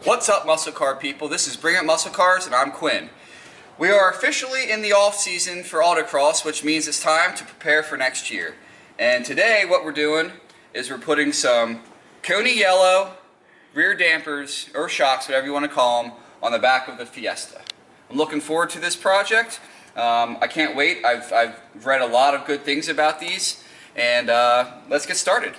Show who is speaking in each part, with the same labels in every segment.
Speaker 1: What's up, muscle car people? This is Bring Up Muscle Cars and I'm Quinn. We are officially in the off season for autocross, which means it's time to prepare for next year. And today what we're doing is we're putting some Koni yellow rear dampers or shocks, whatever you want to call them, on the back of the Fiesta. I'm looking forward to this project. I can't wait. I've read a lot of good things about these, and let's get started.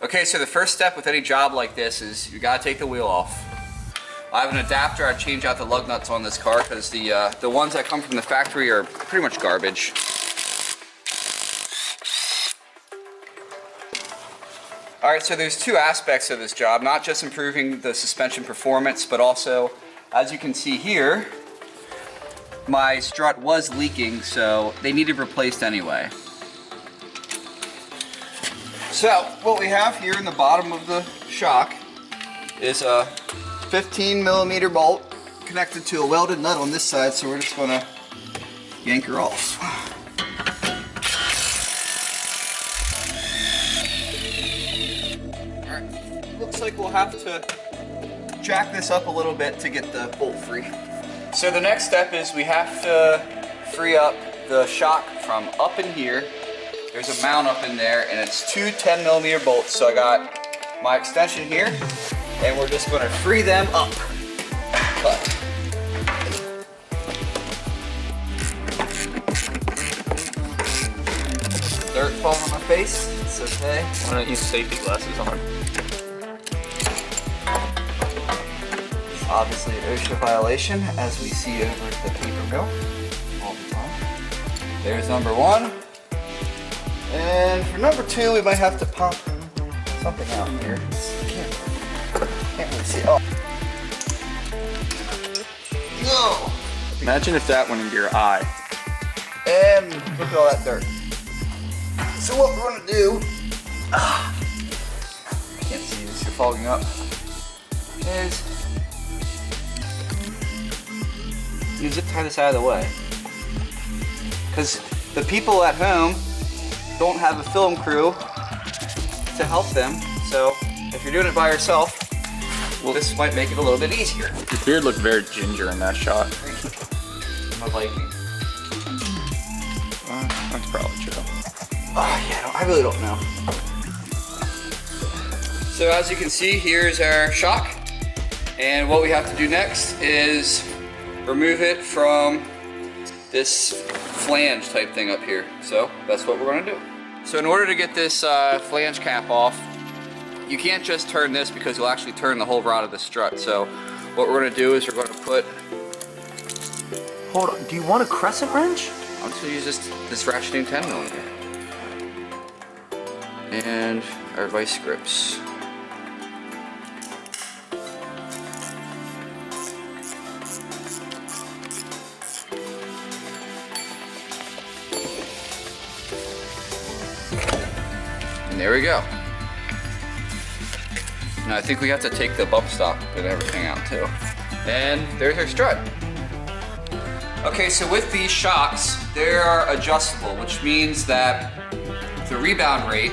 Speaker 1: Okay, so the first step with any job like this is you gotta take the wheel off. I have an adapter. I change out the lug nuts on this car because the ones that come from the factory are pretty much garbage. Alright, so there's two aspects of this job, not just improving the suspension performance, but also, as you can see here, my strut was leaking, so they needed replaced anyway. So what we have here in the bottom of the shock is a 15mm bolt connected to a welded nut on this side, so we're just going to yank her off. Alright, looks like we'll have to jack this up a little bit to get the bolt free. So the next step is we have to free up the shock from up in here. There's a mount up in there, and it's two 10mm bolts. So I got my extension here, and we're just going to free them up. Cut. Dirt falling on my face. It's okay.
Speaker 2: Why don't you use safety glasses on?
Speaker 1: It's obviously an OSHA violation, as we see over at the paper mill all the time. There's number one. And for number two, we might have to pump something out here. Can't really see. Oh. No!
Speaker 2: Imagine if that went into your eye.
Speaker 1: And look at all that dirt. So what we're gonna do, I can't see this, you're fogging up, is you zip tie this out of the way. Because the people at home don't have a film crew to help them, so if you're doing it by yourself, well, this might make it a little bit easier.
Speaker 2: Your beard looked very ginger in that shot.
Speaker 1: I'm a Viking.
Speaker 2: That's probably true.
Speaker 1: Oh yeah, I really don't know. So as you can see, here's our shock, and what we have to do next is remove it from this flange type thing up here. So that's what we're going to do. So in order to get this flange cap off, you can't just turn this because you'll actually turn the whole rod of the strut. So what we're going to do is we're going to put...
Speaker 3: Hold on, do you want a crescent wrench?
Speaker 1: I'm just going to use this ratcheting 10mm. And our vice grips. And there we go. Now I think we have to take the bump stock and everything out too. And there's our strut. Okay, so with these shocks, they are adjustable, which means that the rebound rate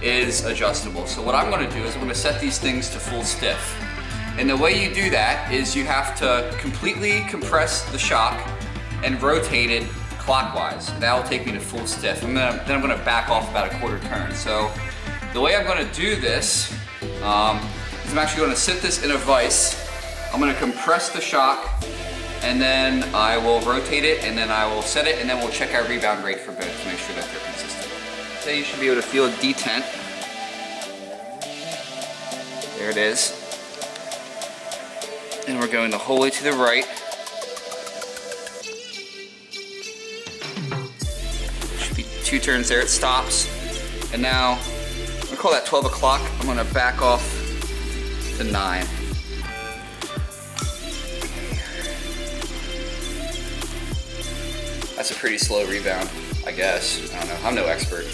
Speaker 1: is adjustable. So what I'm going to do is I'm going to set these things to full stiff. And the way you do that is you have to completely compress the shock and rotate it clockwise. That will take me to full stiff. Then I'm going to back off about a quarter turn. So the way I'm going to do this is I'm actually going to sit this in a vise. I'm going to compress the shock, and then I will rotate it, and then I will set it, and then we'll check our rebound rate for both to make sure that they're consistent. So you should be able to feel a detent. There it is. And we're going the whole way to the right. Should be 2 turns there, it stops. And now, I'm gonna call that 12 o'clock. I'm gonna back off to 9. That's a pretty slow rebound, I guess. I don't know, I'm no expert.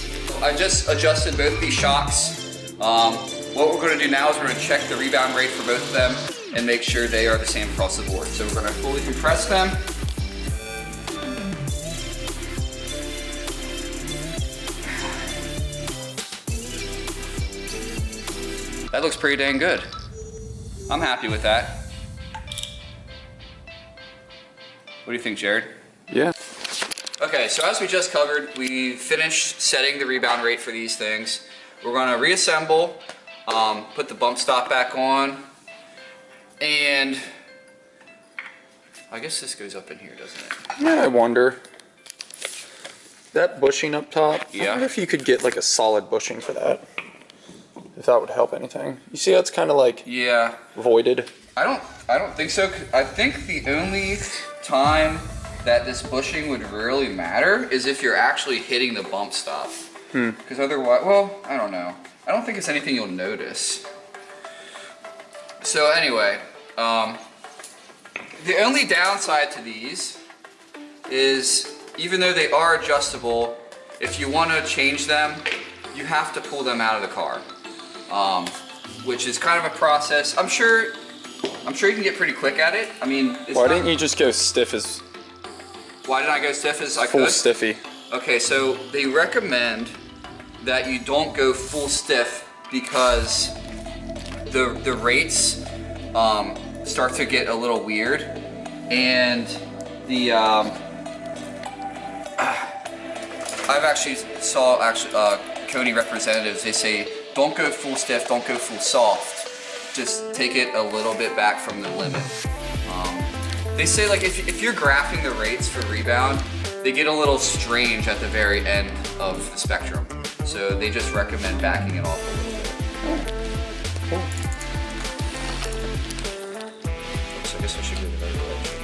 Speaker 1: I just adjusted both these shocks. What we're gonna do now is we're gonna check the rebound rate for both of them and make sure they are the same across the board. So we're gonna fully compress them. That looks pretty dang good. I'm happy with that. What do you think, Jared?
Speaker 2: Yeah.
Speaker 1: Okay, so as we just covered, we finished setting the rebound rate for these things. We're gonna reassemble, put the bump stop back on, and I guess this goes up in here, doesn't it?
Speaker 2: Yeah, I wonder. That bushing up top,
Speaker 1: Yeah.
Speaker 2: I wonder if you could get like a solid bushing for that. If that would help anything. You see how it's kind of like
Speaker 1: Yeah.
Speaker 2: voided?
Speaker 1: I don't think so. I think the only time that this bushing would really matter is if you're actually hitting the bump stop. Because otherwise, well, I don't know. I don't think it's anything you'll notice. So anyway, the only downside to these is even though they are adjustable, if you want to change them, you have to pull them out of the car, which is kind of a process. I'm sure you can get pretty quick at it. I mean,
Speaker 2: Why didn't you just go stiff as
Speaker 1: Why did I go stiff as I
Speaker 2: full
Speaker 1: could?
Speaker 2: stiffy?
Speaker 1: Okay, so they recommend that you don't go full stiff because the rates start to get a little weird, and the I've actually saw Koni representatives. They say don't go full stiff, don't go full soft. Just take it a little bit back from the limit. They say like if you're graphing the rates for rebound, they get a little strange at the very end of the spectrum. So they just recommend backing it off a little bit.
Speaker 2: Cool.
Speaker 1: So I guess I should go the other direction.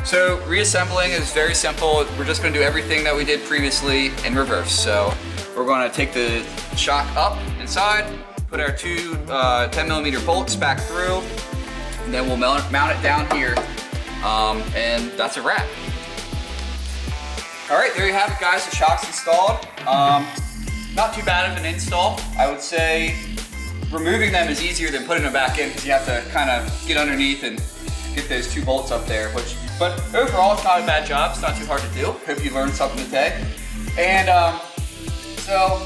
Speaker 1: So reassembling is very simple. We're just going to do everything that we did previously in reverse. So we're going to take the shock up inside, put our two 10mm bolts back through, and then we'll mount it down here, and that's a wrap. All right, there you have it, guys. The shock's installed. Not too bad of an install. I would say removing them is easier than putting them back in because you have to kind of get underneath and get those two bolts up there. But overall, it's not a bad job. It's not too hard to do. Hope you learned something today. And so,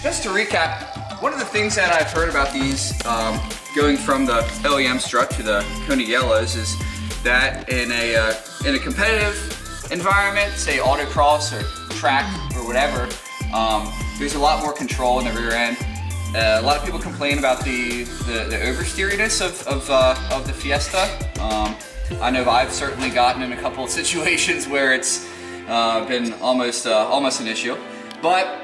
Speaker 1: just to recap, one of the things that I've heard about these going from the OEM strut to the Koni Yellows is that in a competitive environment, say autocross or track or whatever, there's a lot more control in the rear end. A lot of people complain about the oversteeriness of the Fiesta. I know I've certainly gotten in a couple of situations where it's been almost an issue, but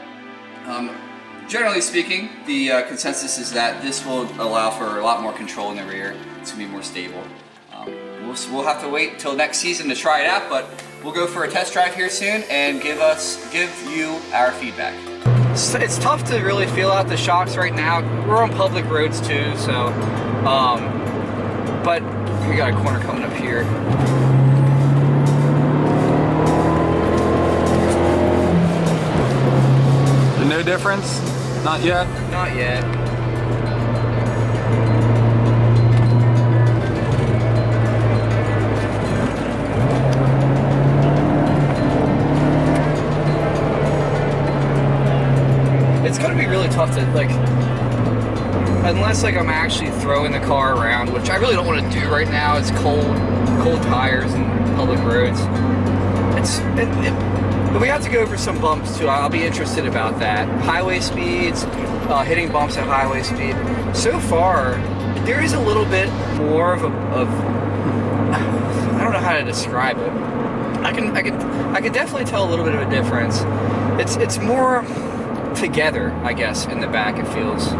Speaker 1: generally speaking, the consensus is that this will allow for a lot more control in the rear. It's gonna be more stable. We'll have to wait until next season to try it out, but we'll go for a test drive here soon and give you our feedback. It's tough to really feel out the shocks right now. We're on public roads too, so but we got a corner coming up here.
Speaker 2: No difference? Not yet?
Speaker 1: Not yet. It's gonna be really tough to, like, unless like I'm actually throwing the car around, which I really don't want to do right now. It's cold tires and public roads. But we have to go over some bumps too. I'll be interested about that. Highway speeds, hitting bumps at highway speed. So far, there is a little bit more of I don't know how to describe it. I can definitely tell a little bit of a difference. It's more together, I guess, in the back it feels.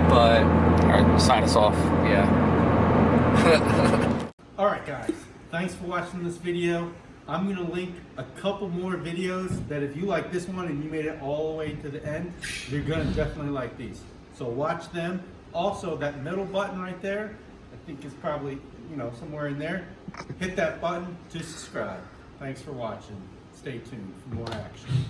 Speaker 1: But
Speaker 2: All right, sign us off.
Speaker 1: yeah.
Speaker 4: Alright guys, thanks for watching this video. I'm going to link a couple more videos that if you like this one and you made it all the way to the end, you're going to definitely like these. So watch them. Also, that middle button right there, I think is probably, somewhere in there. Hit that button to subscribe. Thanks for watching. Stay tuned for more action.